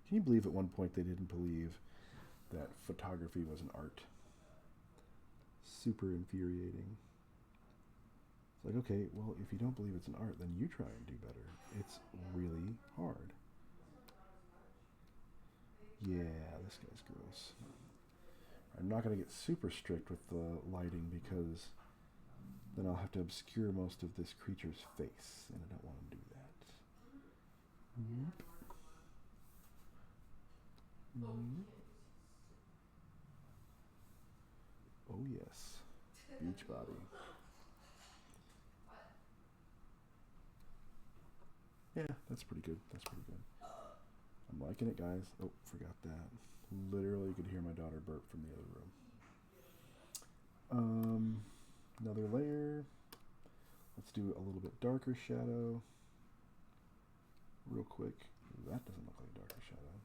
S1: Can you believe at one point they didn't believe that photography was an art? Super infuriating. It's like, okay, well, if you don't believe it's an art, then you try and do better. It's really hard. Yeah, this guy's gross. I'm not going to get super strict with the lighting because then I'll have to obscure most of this creature's face, and I don't want to do that. Oh yes, beach body. Yeah, that's pretty good. That's pretty good. I'm liking it, guys. Oh, forgot that. Literally could hear my daughter burp from the other room. Another layer. Let's do a little bit darker shadow. Real quick. That doesn't look like a darker shadow.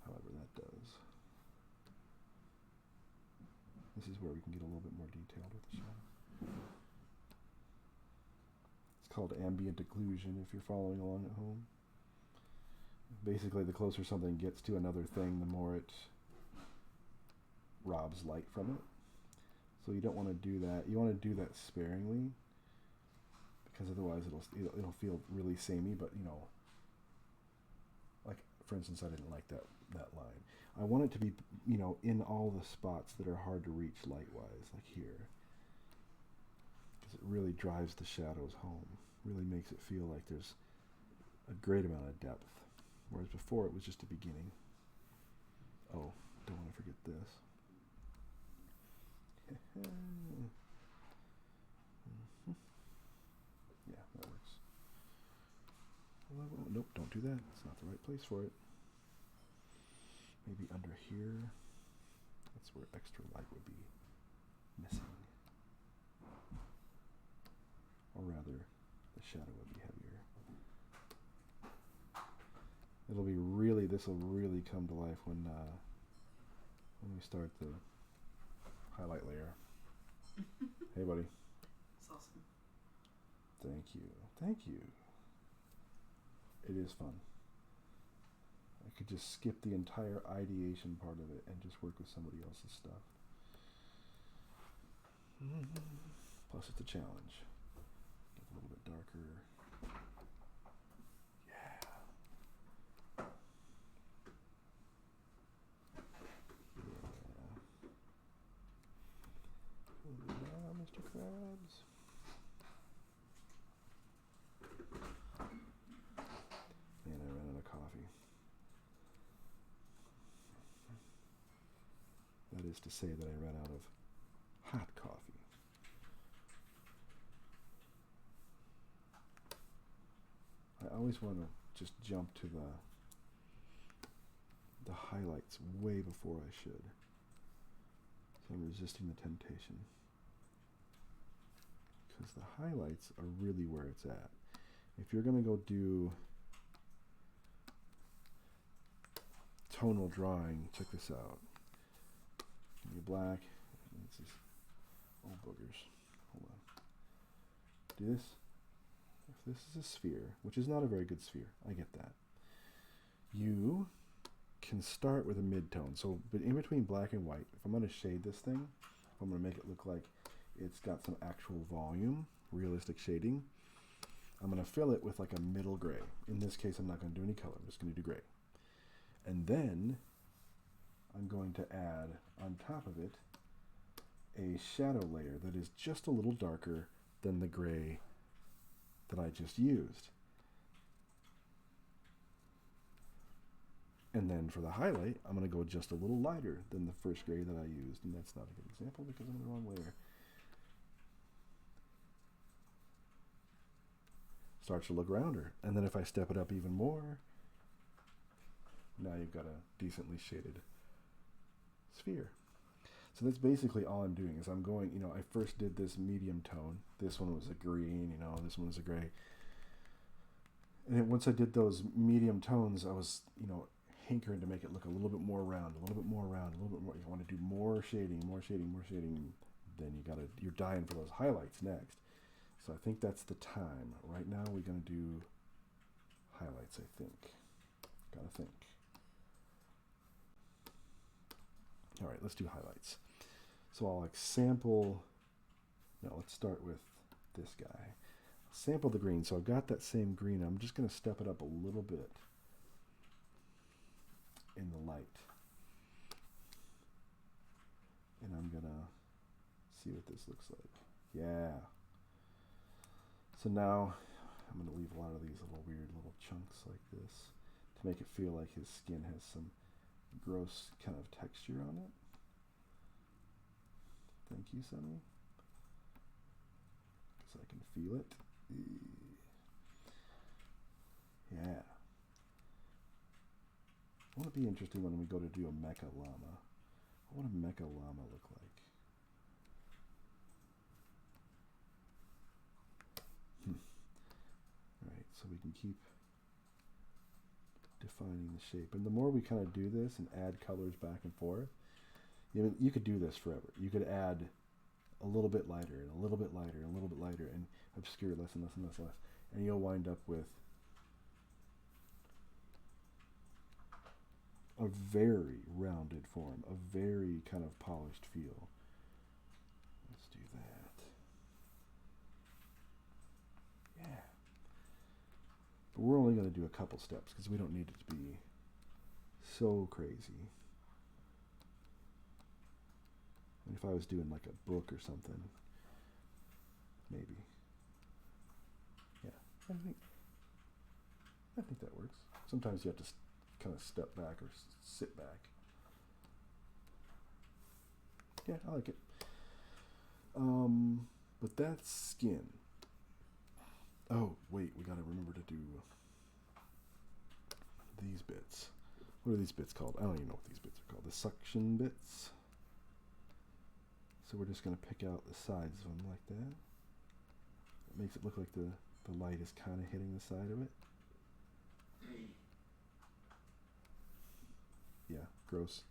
S1: However, that does. This is where we can get a little bit more detailed with the shadow. It's called ambient occlusion if you're following along at home. Basically, the closer something gets to another thing, the more it robs light from it. So you don't want to do that. You want to do that sparingly, because otherwise it'll feel really samey. But you know, like for instance, I didn't like that line. I want it to be, you know, in all the spots that are hard to reach light-wise, like here, because it really drives the shadows home. Really makes it feel like there's a great amount of depth. Whereas before it was just a beginning. Oh, don't want to forget this. Yeah, that works. Nope, don't do that. It's not the right place for it. Maybe under here. That's where extra light would be missing. Or rather, the shadow would be heavier. It'll be really, this will really come to life when we start the highlight layer. Hey, buddy.
S3: It's awesome.
S1: Thank you. Thank you. It is fun. I could just skip the entire ideation part of it and just work with somebody else's stuff. Plus, it's a challenge. Get a little bit darker. Mr. Krabs. Man, I ran out of coffee. That is to say that I ran out of hot coffee. always want to just jump to the highlights way before I should. So I'm resisting the temptation. Because the highlights are really where it's at. If you're going to go do tonal drawing, check this out. Give me black. This is old boogers. Hold on. Do this. If this is a sphere, which is not a very good sphere, I get that. You can start with a mid-tone. So, but in between black and white, if I'm going to shade this thing, if I'm going to make it look like it's got some actual volume, realistic shading, I'm going to fill it with like a middle gray. In this case, I'm not going to do any color. I'm just going to do gray. And then I'm going to add on top of it a shadow layer that is just a little darker than the gray that I just used. And then for the highlight, I'm going to go just a little lighter than the first gray that I used. And that's not a good example because I'm in the wrong layer. Starts to look rounder. And then if I step it up even more, now you've got a decently shaded sphere. So that's basically all I'm doing is I'm going, I first did this medium tone. This one was a green, this one was a gray. And then once I did those medium tones, I was, hankering to make it look a little bit more round, a little bit more round, a little bit more. You want to do more shading, more shading, more shading. Then you're dying for those highlights next. So I think that's the time. Right now we're going to do highlights, I think. Gotta think. All right, let's do highlights. So I'll sample, let's start with this guy. Sample the green. So I've got that same green. I'm just going to step it up a little bit in the light. And I'm going to see what this looks like. Yeah. So now I'm going to leave a lot of these little weird little chunks like this to make it feel like his skin has some gross kind of texture on it. Thank you, Sunny. Because I can feel it. Yeah. I want to be interesting when we go to do a mecha llama. What would a mecha llama look like? Alright, so we can keep defining the shape. And the more we kind of do this and add colors back and forth, you could do this forever. You could add a little bit lighter and a little bit lighter and a little bit lighter and obscure less and less and less and less. And you'll wind up with a very rounded form, a very kind of polished feel. Let's do that. Yeah. But we're only going to do a couple steps because we don't need it to be so crazy. And if I was doing like a book or something, maybe. Yeah, I think that works. Sometimes you have to kind of step back or sit back. Yeah, I like it. But that's skin. Oh, wait, we gotta remember to do these bits. What are these bits called? I don't even know what these bits are called. The suction bits. So we're just gonna pick out the sides of them like that. It makes it look like the light is kind of hitting the side of it. Yeah, gross.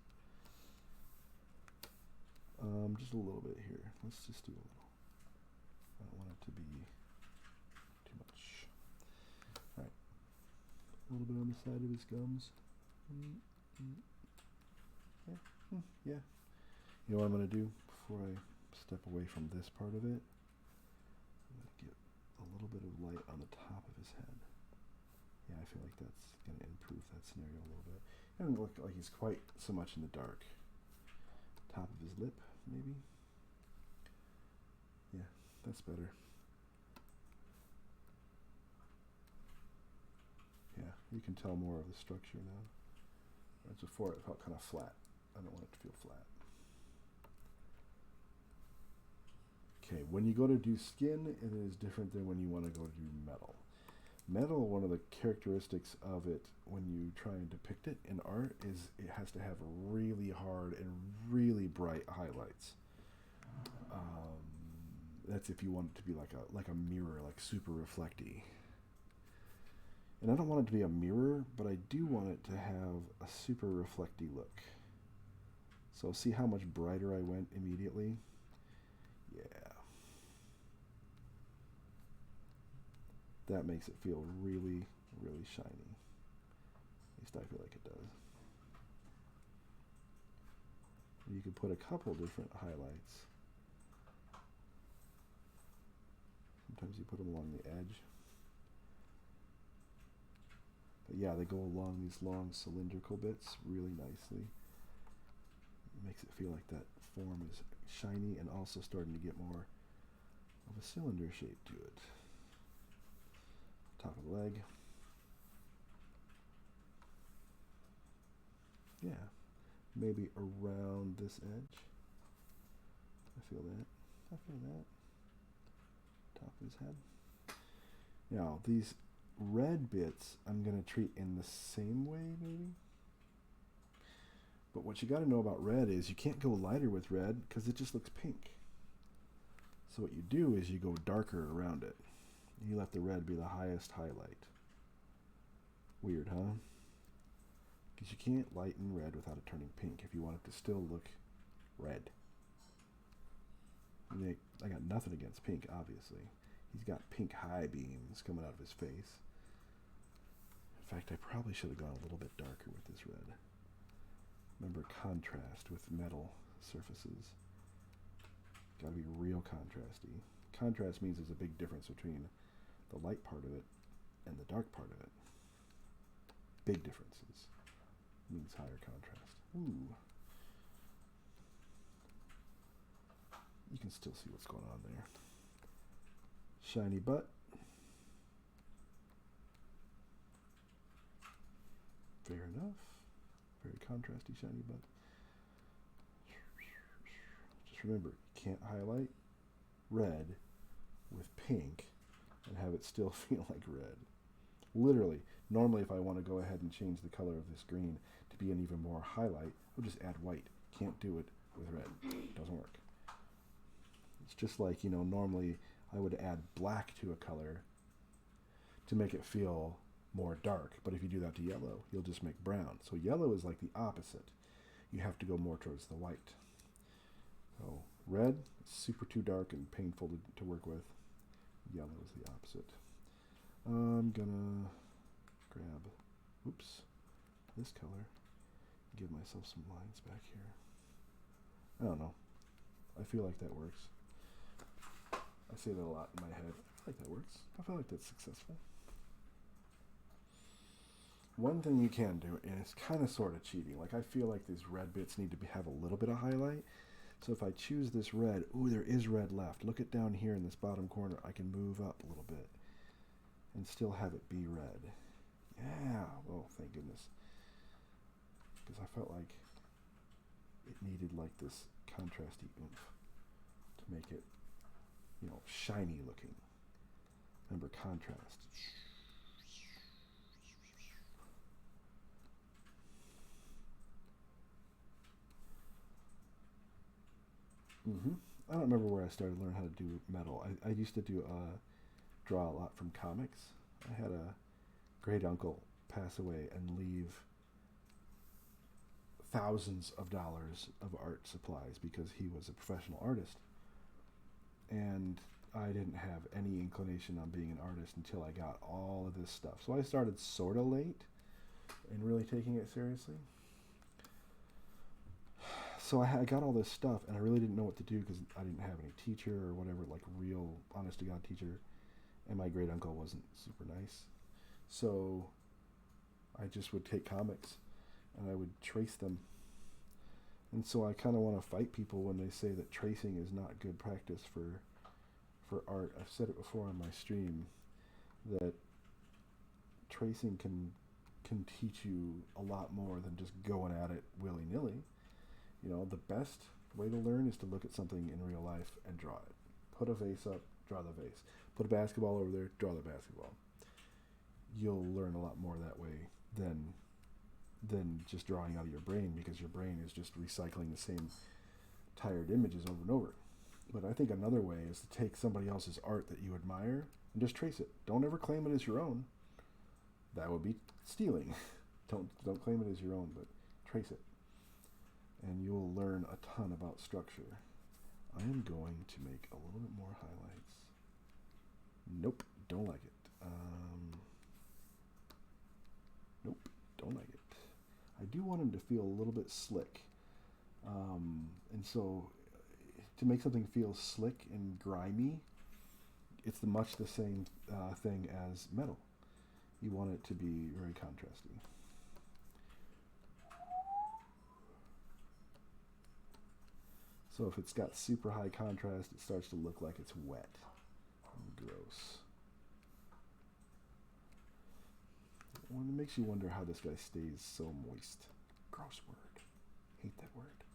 S1: Just a little bit here. Let's just do a little. I don't want it to be too much. Alright. A little bit on the side of his gums. Yeah. You know what I'm going to do before I step away from this part of it? I'm going to get a little bit of light on the top of his head. Yeah, I feel like that's going to improve that scenario a little bit. It doesn't look like he's quite so much in the dark. Top of his lip, maybe? Yeah, that's better. Yeah, you can tell more of the structure now. Whereas before it felt kind of flat. I don't want it to feel flat. Okay, when you go to do skin, it is different than when you want to go to do metal. Metal, one of the characteristics of it when you try and depict it in art is it has to have really hard and really bright highlights. That's if you want it to be like a mirror, like super reflecty. And I don't want it to be a mirror, but I do want it to have a super reflecty look. So see how much brighter I went immediately? Yeah. That makes it feel really, really shiny. At least I feel like it does. You could put a couple different highlights. Sometimes you put them along the edge. But yeah, they go along these long cylindrical bits really nicely. It makes it feel like that form is shiny and also starting to get more of a cylinder shape to it. Top of the leg. Yeah, maybe around this edge. I feel that. I feel that. Top of his head. Now, these red bits I'm going to treat in the same way, maybe. But what you got to know about red is you can't go lighter with red because it just looks pink. So what you do is you go darker around it. You let the red be the highest highlight. Weird, huh? Because you can't lighten red without it turning pink if you want it to still look red. I got nothing against pink, obviously. He's got pink high beams coming out of his face. In fact, I probably should have gone a little bit darker with this red. Remember, contrast with metal surfaces. Gotta be real contrasty. Contrast means there's a big difference between the light part of it and the dark part of it. Big differences. Means higher contrast. Ooh. You can still see what's going on there. Shiny butt. Fair enough. Very contrasty shiny butt. Just remember, you can't highlight red with pink and have it still feel like red. Literally, normally if I want to go ahead and change the color of this green to be an even more highlight, I'll just add white. Can't do it with red. Doesn't work. It's just like, normally I would add black to a color to make it feel more dark. But if you do that to yellow, you'll just make brown. So yellow is like the opposite. You have to go more towards the white. So red is super too dark and painful to work with. Yellow is the opposite. I'm gonna grab, this color. Give myself some lines back here. I don't know. I feel like that works. I say that a lot in my head. I feel like that works. I feel like that's successful. One thing you can do, and it's kind of sort of cheating, like I feel like these red bits need to have a little bit of highlight. So if I choose this red, there is red left. Look at down here in this bottom corner. I can move up a little bit and still have it be red. Yeah, well, thank goodness. Because I felt like it needed like this contrasty oomph to make it, shiny looking. Remember, contrast. I don't remember where I started learning how to do metal. I used to draw a lot from comics. I had a great uncle pass away and leave thousands of dollars of art supplies because he was a professional artist. And I didn't have any inclination on being an artist until I got all of this stuff. So I started sort of late and really taking it seriously. So I got all this stuff, and I really didn't know what to do because I didn't have any teacher or whatever, like real, honest-to-God teacher, and my great-uncle wasn't super nice. So I just would take comics, and I would trace them. And so I kind of want to fight people when they say that tracing is not good practice for art. I've said it before on my stream that tracing can teach you a lot more than just going at it willy-nilly. The best way to learn is to look at something in real life and draw it. Put a vase up, draw the vase. Put a basketball over there, draw the basketball. you'll learn a lot more that way than just drawing out of your brain, because your brain is just recycling the same tired images over and over. But I think another way is to take somebody else's art that you admire and just trace it. Don't ever claim it as your own. That would be stealing. Don't claim it as your own, but trace it. And you'll learn a ton about structure. I am going to make a little bit more highlights. Nope, don't like it. Nope, don't like it. I do want him to feel a little bit slick. And so to make something feel slick and grimy, it's much the same thing as metal. You want it to be very contrasty. So if it's got super high contrast, it starts to look like it's wet and gross. Well, it makes you wonder how this guy stays so moist. Gross word. Hate that word.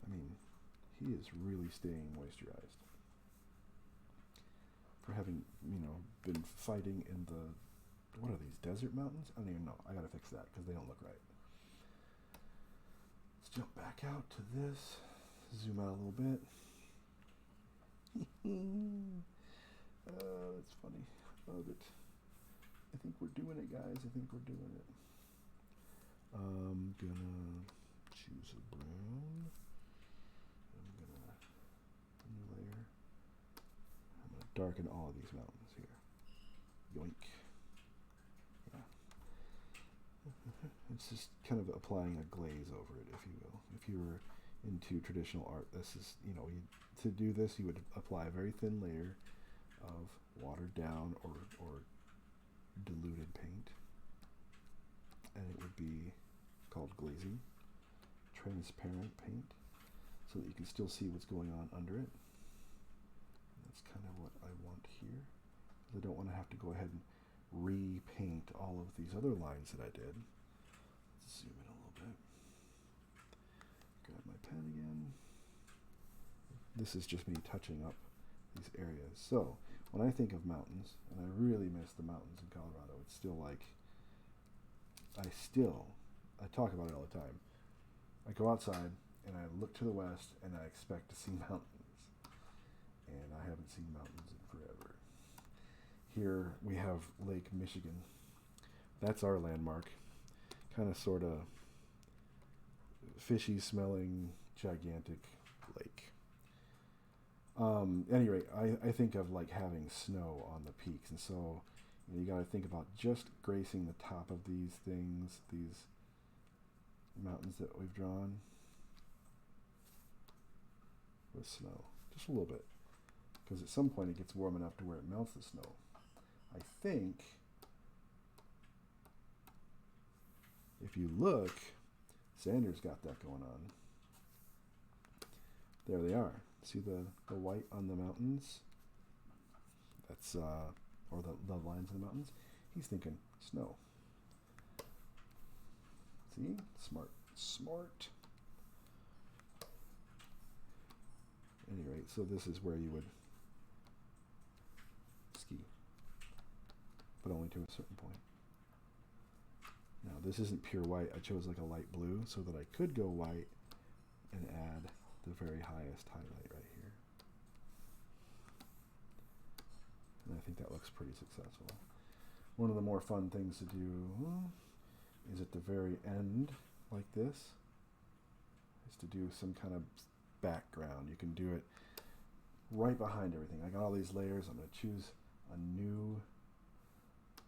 S1: I mean, he is really staying moisturized. For having, been fighting in the, what are these, desert mountains? I don't even know. I gotta fix that because they don't look right. Let's jump back out to this. Zoom out a little bit. That's funny. Love it. I think we're doing it, guys. I think we're doing it. I'm gonna choose a brown. I'm gonna new layer. I'm gonna darken all of these mountains here. Yoink. Yeah. It's just kind of applying a glaze over it, if you will. If you were into traditional art, this is, to do this, you would apply a very thin layer of watered down or diluted paint, and it would be called glazing, transparent paint, so that you can still see what's going on under it. And that's kind of what I want here, because I don't want to have to go ahead and repaint all of these other lines that I did. Let's zoom in a little bit. Grab my pen again. This is just me touching up these areas. So when I think of mountains, and I really miss the mountains in Colorado, it's still like, I talk about it all the time. I go outside and I look to the west and I expect to see mountains. And I haven't seen mountains in forever. Here we have Lake Michigan. That's our landmark. Kind of sort of fishy smelling gigantic lake. At any rate, I think of like having snow on the peaks, and so you got to think about just gracing the top of these things, these mountains that we've drawn, with snow, just a little bit, because at some point it gets warm enough to where it melts the snow. I think if you look, Xander's got that going on. There they are. See the white on the mountains? That's, or the lines on the mountains? He's thinking snow. See? Smart. At any rate, so this is where you would ski, but only to a certain point. Now, this isn't pure white. I chose like a light blue so that I could go white and add the very highest highlight right here. And I think that looks pretty successful. One of the more fun things to do is at the very end, like this, is to do some kind of background. You can do it right behind everything. I got all these layers. I'm going to choose a new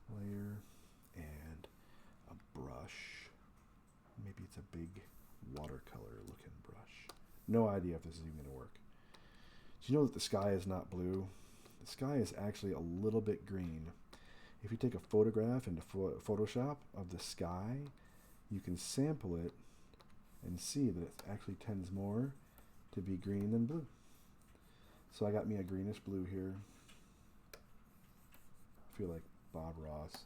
S1: layer and a brush. Maybe it's a big watercolor looking brush. No idea if this is even going to work. Do you know that the sky is not blue? The sky is actually a little bit green. If you take a photograph into Photoshop of the sky, you can sample it and see that it actually tends more to be green than blue. So I got me a greenish blue here. I feel like Bob Ross.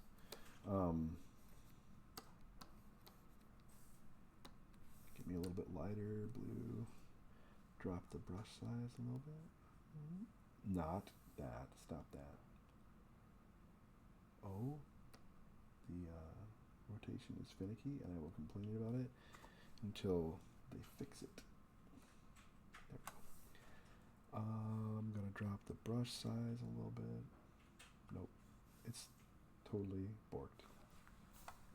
S1: Get me a little bit lighter blue. Drop the brush size a little bit. Not that. Stop that. Oh, the rotation is finicky, and I will complain about it until they fix it. There we go. I'm gonna drop the brush size a little bit. Nope, it's totally borked.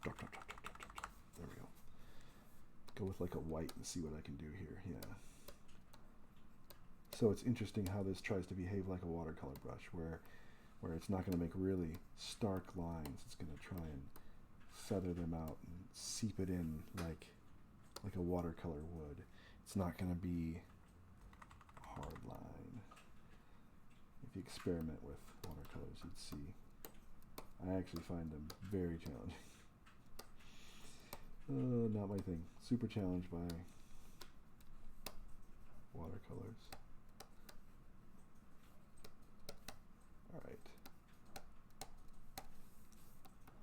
S1: Drop, drop, drop, drop, drop, drop, drop. There we go. Go with like a white and see what I can do here. Yeah. So it's interesting how this tries to behave like a watercolor brush, where it's not going to make really stark lines. It's going to try and feather them out and seep it in like a watercolor would. It's not going to be a hard line. If you experiment with watercolors, you'd see. I actually find them very challenging. Not my thing. Super challenged by watercolors. Alright.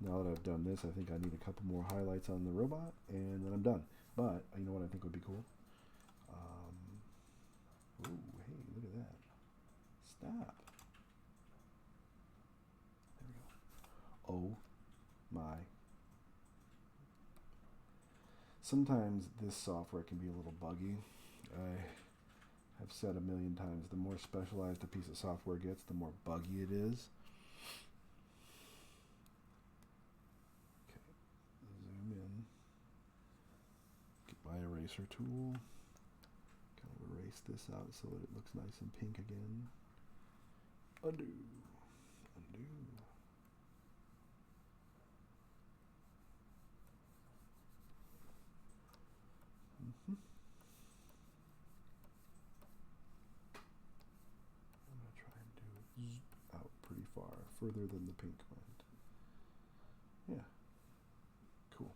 S1: Now that I've done this, I think I need a couple more highlights on the robot, and then I'm done. But, you know what I think would be cool? Ooh, hey, look at that. Stop. There we go. Oh my. Sometimes this software can be a little buggy. I have said a million times, the more specialized a piece of software gets, the more buggy it is. Okay, zoom in. Get my eraser tool. Kind of erase this out so that it looks nice and pink again. Undo. Undo. I'm going to try and do it out pretty far, further than the pink went. Yeah, cool.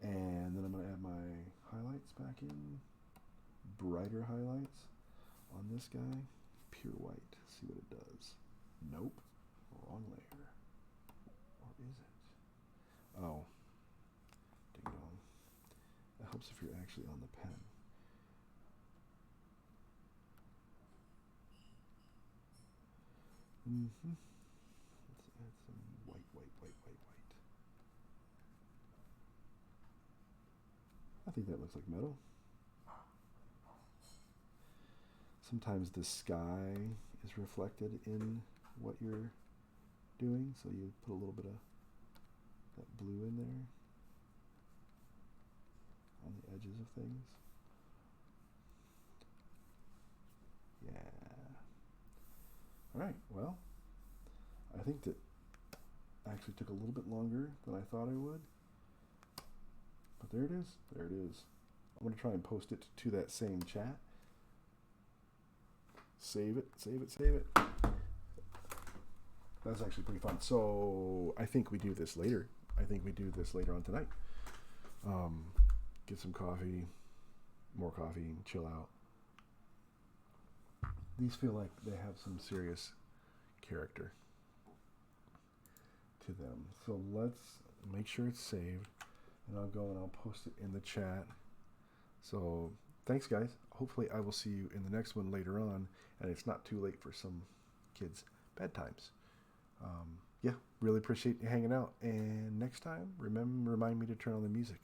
S1: And then I'm going to add my highlights back in, brighter highlights on this guy, pure white, see what it does. Nope, wrong layer. Or is it? Oh, ding dong. That helps if you're actually on the pen. Let's add some white, white, white, white, white. I think that looks like metal. Sometimes the sky is reflected in what you're doing, so you put a little bit of that blue in there on the edges of things. Yeah. Alright, well, I think that actually took a little bit longer than I thought I would. But there it is. There it is. I'm going to try and post it to that same chat. Save it, save it, save it. That's actually pretty fun. So I think we do this later. I think we do this later on tonight. Get some coffee, more coffee, chill out. These feel like they have some serious character to them. So let's make sure it's saved, and I'll go and I'll post it in the chat. So thanks, guys. Hopefully I will see you in the next one later on, and it's not too late for some kids' bedtimes. Yeah, really appreciate you hanging out. And next time, remind me to turn on the music.